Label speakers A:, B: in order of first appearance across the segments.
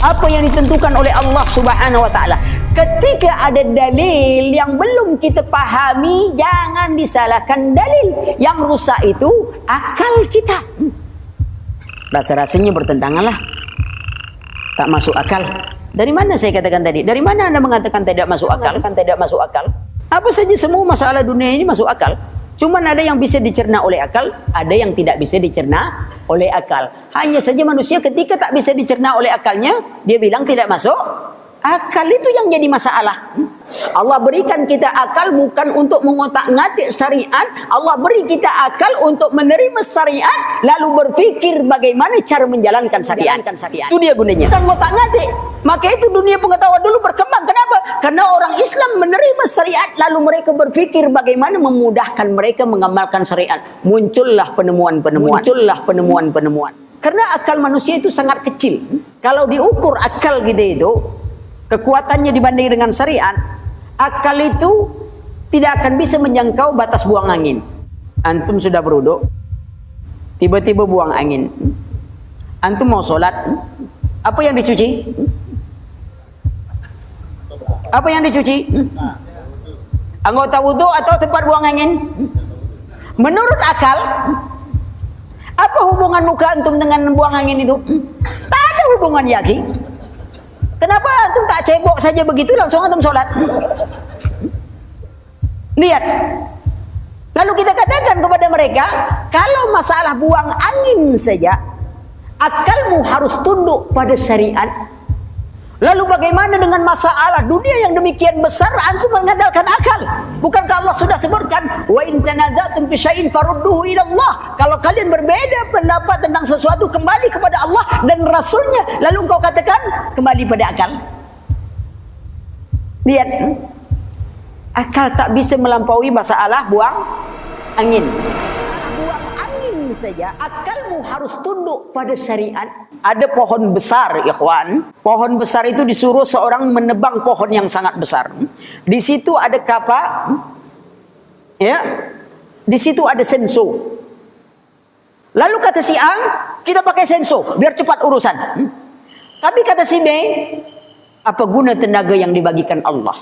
A: apa yang ditentukan oleh Allah Subhanahu wa taala. Ketika ada dalil yang belum kita pahami, jangan disalahkan dalil. Yang rusak itu akal kita. Rasa-rasanya bertentangan lah. Tak masuk akal. Dari mana saya katakan tadi? Dari mana Anda mengatakan tidak masuk akal? Tidak masuk akal. Apa saja semua masalah dunia ini masuk akal. Cuman ada yang bisa dicerna oleh akal, ada yang tidak bisa dicerna oleh akal. Hanya saja manusia ketika tak bisa dicerna oleh akalnya, dia bilang tidak masuk akal. Itu yang jadi masalah. Allah berikan kita akal bukan untuk mengotak-ngatik syariat. Allah beri kita akal untuk menerima syariat, lalu berfikir bagaimana cara menjalankan syariat. Itu dia gunanya. Bukan ngotak-ngatik. Maka itu dunia pengetahuan dulu berkembang. Kenapa? Karena orang Islam menerima syariat, lalu mereka berfikir bagaimana memudahkan mereka mengamalkan syariat. Muncullah penemuan-penemuan. Karena akal manusia itu sangat kecil. Kalau diukur akal kita itu, kekuatannya dibanding dengan syariat, akal itu tidak akan bisa menjangkau batas buang angin. Antum sudah beruduk, tiba-tiba buang angin. Antum mau sholat, apa yang dicuci? Apa yang dicuci? Anggota wudhu atau tempat buang angin? Menurut akal, apa hubungan muka antum dengan buang angin itu? Tak ada hubungan yaki. Kenapa antum tak cebok saja begitu langsung antum sholat? Lihat. Lalu kita katakan kepada mereka, kalau masalah buang angin saja, akalmu harus tunduk pada syariat. Lalu bagaimana dengan masalah dunia yang demikian besar, antum mengandalkan akal? Bukankah Allah sudah sebutkan, wa in tanazatum fi syai'in farudduhu ila Allah. Kalau kalian berbeda pendapat tentang sesuatu, kembali kepada Allah dan Rasulnya. Lalu engkau katakan kembali pada akal. Lihat, akal tak bisa melampaui masalah buang angin. Masalah buang angin saja, akalmu harus tunduk pada syariat. Ada pohon besar, ikhwan. Pohon besar itu disuruh seorang menebang pohon yang sangat besar. Di situ ada kapak, ya. Di situ ada senso. Lalu kata si A, kita pakai senso biar cepat urusan. Tapi kata si B, apa guna tenaga yang dibagikan Allah?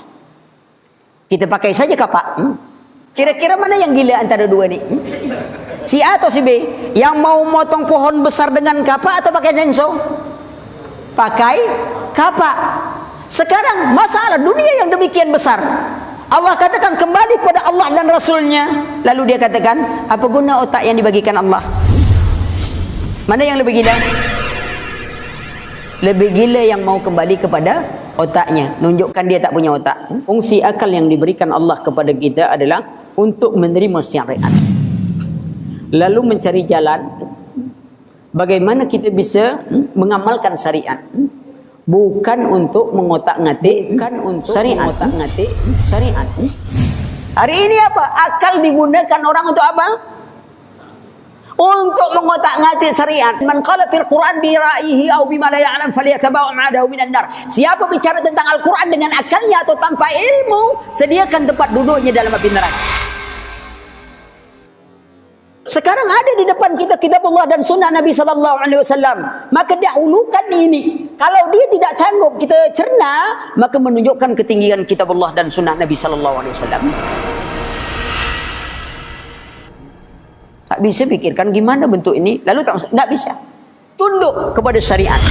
A: Kita pakai saja kapak. Kira-kira mana yang gila antara dua ini? Si A atau si B? Yang mau motong pohon besar dengan kapak atau pakai senso? Pakai kapak. Sekarang masalah dunia yang demikian besar, Allah katakan kembali kepada Allah dan Rasulnya. Lalu dia katakan, apa guna otak yang dibagikan Allah? Mana yang lebih gila? Lebih gila yang mau kembali kepada otaknya. Nunjukkan dia tak punya otak. Fungsi akal yang diberikan Allah kepada kita adalah untuk menerima syariat, lalu mencari jalan bagaimana kita bisa mengamalkan syariat, bukan untuk mengotak-ngatik, bukan untuk syariat. Hari ini apa? Akal digunakan orang untuk apa? Untuk mengotak-ngatik syariat. Man qala fil Quran bi ra'yihi aw bima la ya'lam falyatabawa ma'adahu minan nar. Siapa bicara tentang Al-Quran dengan akalnya atau tanpa ilmu, sediakan tempat duduknya dalam api neraka. Sekarang ada di depan kita kitab Allah dan sunnah Nabi sallallahu alaihi wasallam. Maka dahulukan ini. Kalau dia tidak sanggup kita cerna, maka menunjukkan ketinggian kitab Allah dan sunnah Nabi sallallahu alaihi wasallam. Tak bisa pikirkan gimana bentuk ini, lalu tak bisa. Tunduk kepada syariat.